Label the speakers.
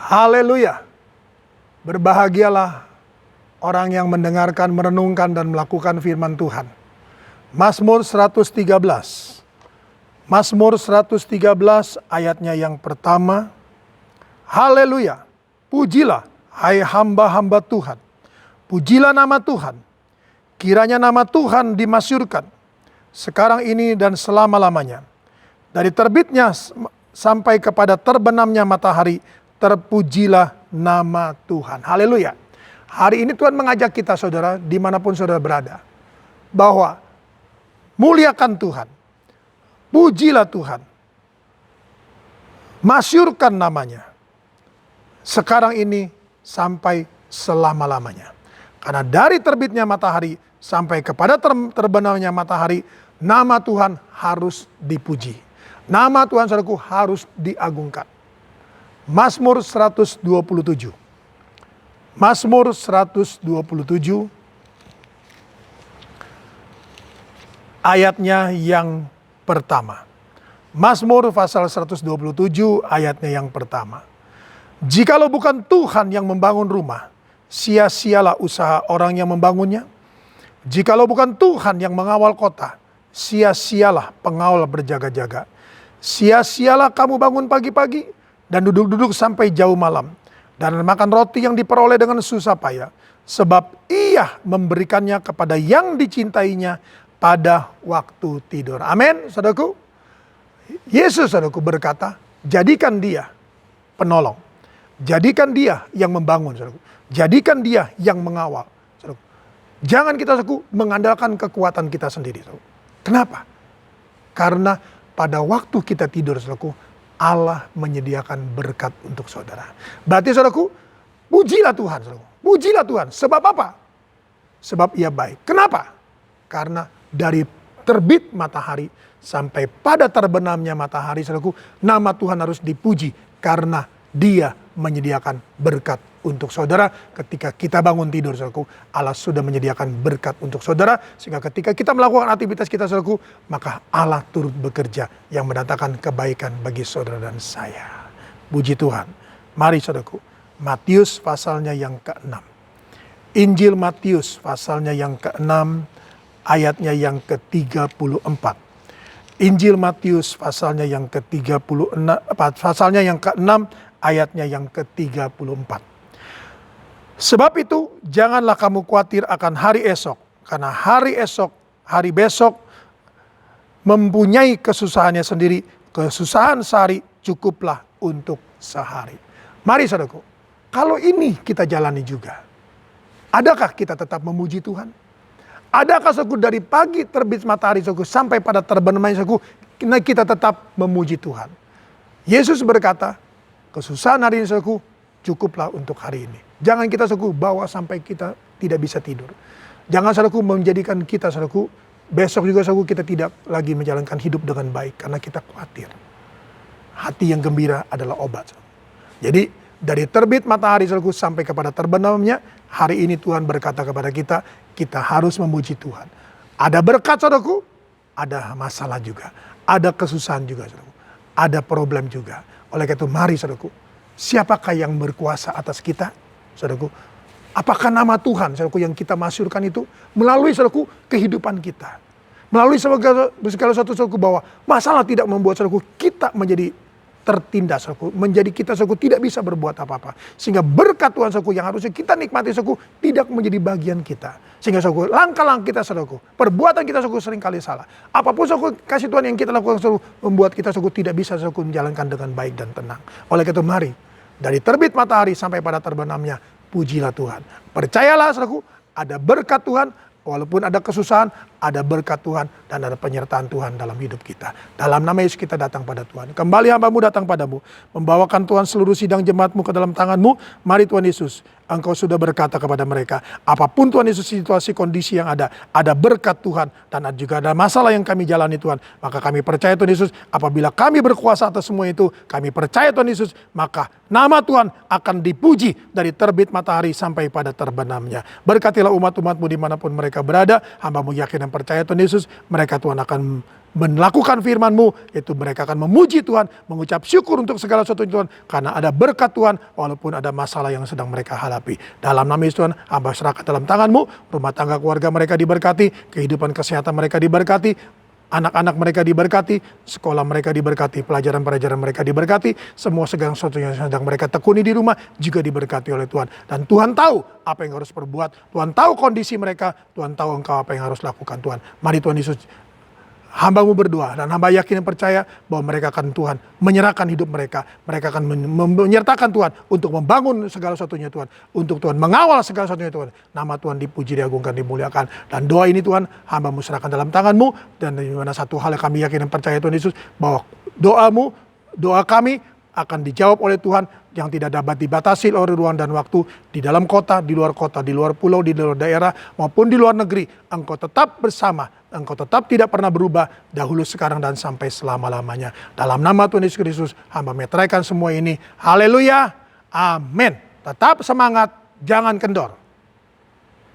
Speaker 1: Haleluya. Berbahagialah orang yang mendengarkan, merenungkan, dan melakukan firman Tuhan. Mazmur 113. Mazmur 113 ayatnya yang pertama. Haleluya. Pujilah, hai hamba-hamba Tuhan. Pujilah nama Tuhan. Kiranya nama Tuhan dimasyurkan sekarang ini dan selama-lamanya. Dari terbitnya sampai kepada terbenamnya matahari, terpujilah nama Tuhan. Haleluya. Hari ini Tuhan mengajak kita saudara, dimanapun saudara berada, bahwa muliakan Tuhan. Pujilah Tuhan. Masyurkan namanya. Sekarang ini sampai selama-lamanya. Karena dari terbitnya matahari sampai kepada terbenamnya matahari, nama Tuhan harus dipuji. Nama Tuhan saudaraku harus diagungkan. Mazmur 127. Mazmur 127 ayatnya yang pertama. Mazmur pasal 127 ayatnya yang pertama. Jikalau bukan Tuhan yang membangun rumah, sia-sialah usaha orang yang membangunnya. Jikalau bukan Tuhan yang mengawal kota, sia-sialah pengawal berjaga-jaga. Sia-sialah kamu bangun pagi-pagi dan duduk-duduk sampai jauh malam, dan makan roti yang diperoleh dengan susah payah, sebab ia memberikannya kepada yang dicintainya pada waktu tidur. Amin, saudaraku. Yesus, saudaraku, berkata, jadikan dia penolong. Jadikan dia yang membangun, saudaraku. Jadikan dia yang mengawal, saudaraku. Jangan kita, saudaraku, mengandalkan kekuatan kita sendiri, saudaraku. Kenapa? Karena pada waktu kita tidur, saudaraku, Allah menyediakan berkat untuk saudara. Berarti saudaraku, pujilah Tuhan, saudaraku. Pujilah Tuhan. Sebab apa? Sebab ia baik. Kenapa? Karena dari terbit matahari sampai pada terbenamnya matahari, saudaraku, nama Tuhan harus dipuji karena Dia menyediakan berkat untuk saudara. Ketika kita bangun tidur, saudaraku, Allah sudah menyediakan berkat untuk saudara. Sehingga ketika kita melakukan aktivitas kita, saudaraku, maka Allah turut bekerja yang mendatangkan kebaikan bagi saudara dan saya. Puji Tuhan. Mari saudaraku, Matius pasalnya yang ke-6. Injil Matius pasalnya yang ke-6 ayatnya yang ke-34. Injil Matius pasalnya yang ke-36, pasalnya yang ke-6 ayatnya yang ke-34. Sebab itu janganlah kamu khawatir akan hari esok, karena hari esok, hari besok mempunyai kesusahannya sendiri. Kesusahan sehari cukuplah untuk sehari. Mari saudaraku, kalau ini kita jalani juga, adakah kita tetap memuji Tuhan? Adakah saudaraku dari pagi terbit matahari saudaraku sampai pada terbenamnya saudaraku kita tetap memuji Tuhan? Yesus berkata, kesusahan hari ini saudaraku cukuplah untuk hari ini. Jangan kita saudaraku bawa sampai kita tidak bisa tidur. Jangan saudaraku menjadikan kita saudaraku besok juga saudaraku kita tidak lagi menjalankan hidup dengan baik karena kita khawatir. Hati yang gembira adalah obat. Jadi dari terbit matahari saudaraku sampai kepada terbenamnya, hari ini Tuhan berkata kepada kita, kita harus memuji Tuhan. Ada berkat saudaraku, ada masalah juga, ada kesusahan juga saudaraku, ada problem juga. Oleh karena itu mari saudaraku, siapakah yang berkuasa atas kita? Saudaraku, apakah nama Tuhan saudaraku yang kita masyurkan itu melalui saudaraku kehidupan kita? Melalui segala sesuatu saudaraku bahwa masalah tidak membuat saudaraku kita menjadi tertindas saudaraku, menjadi kita saudaraku tidak bisa berbuat apa-apa. Sehingga berkat Tuhan saudaraku yang harusnya kita nikmati saudaraku tidak menjadi bagian kita. Sehingga saudaraku langkah-langkah kita saudaraku, perbuatan kita saudaraku sering kali salah. Apapun saudaraku kasih Tuhan yang kita lakukan saudaraku membuat kita saudaraku tidak bisa saudaraku menjalankan dengan baik dan tenang. Oleh karena itu mari dari terbit matahari sampai pada terbenamnya pujilah Tuhan. Percayalah saudaraku, ada berkat Tuhan. Walaupun ada kesusahan, ada berkat Tuhan dan ada penyertaan Tuhan dalam hidup kita. Dalam nama Yesus kita datang pada Tuhan. Kembali hambamu datang padamu, membawakan Tuhan seluruh sidang jemaatmu ke dalam tanganmu. Mari Tuhan Yesus, Engkau sudah berkata kepada mereka, apapun Tuhan Yesus situasi kondisi yang ada berkat Tuhan dan juga ada masalah yang kami jalani Tuhan. Maka kami percaya Tuhan Yesus, apabila kami berkuasa atas semua itu, kami percaya Tuhan Yesus, maka nama Tuhan akan dipuji dari terbit matahari sampai pada terbenamnya. Berkatilah umat-umatmu dimanapun mereka berada, hambamu yakin dan percaya Tuhan Yesus, mereka Tuhan akan melakukan firman-Mu, yaitu mereka akan memuji Tuhan, mengucap syukur untuk segala sesuatu Tuhan, karena ada berkat Tuhan, walaupun ada masalah yang sedang mereka hadapi. Dalam nama Yesus Tuhan, hamba serahkan dalam tangan-Mu, rumah tangga keluarga mereka diberkati, kehidupan kesehatan mereka diberkati, anak-anak mereka diberkati, sekolah mereka diberkati, pelajaran-pelajaran mereka diberkati, semua segala sesuatu yang sedang mereka tekuni di rumah juga diberkati oleh Tuhan. Dan Tuhan tahu apa yang harus perbuat, Tuhan tahu kondisi mereka, Tuhan tahu Engkau apa yang harus lakukan Tuhan. Mari Tuhan Yesus, hamba-Mu berdoa dan hamba yakin dan percaya bahwa mereka akan Tuhan menyerahkan hidup mereka. Mereka akan menyertakan Tuhan untuk membangun segala sesuatunya Tuhan. Untuk Tuhan mengawal segala sesuatunya Tuhan. Nama Tuhan dipuji, diagungkan, dimuliakan. Dan doa ini Tuhan, hamba-Mu serahkan dalam tangan-Mu. Dan di mana satu hal yang kami yakin dan percaya Tuhan Yesus, bahwa doa-Mu, doa kami akan dijawab oleh Tuhan yang tidak dapat dibatasi oleh ruang dan waktu, di dalam kota, di luar pulau, di luar daerah, maupun di luar negeri. Engkau tetap bersama, Engkau tetap tidak pernah berubah, dahulu, sekarang, dan sampai selama-lamanya. Dalam nama Tuhan Yesus Kristus, hamba meteraikan semua ini. Haleluya, amin. Tetap semangat, jangan kendor.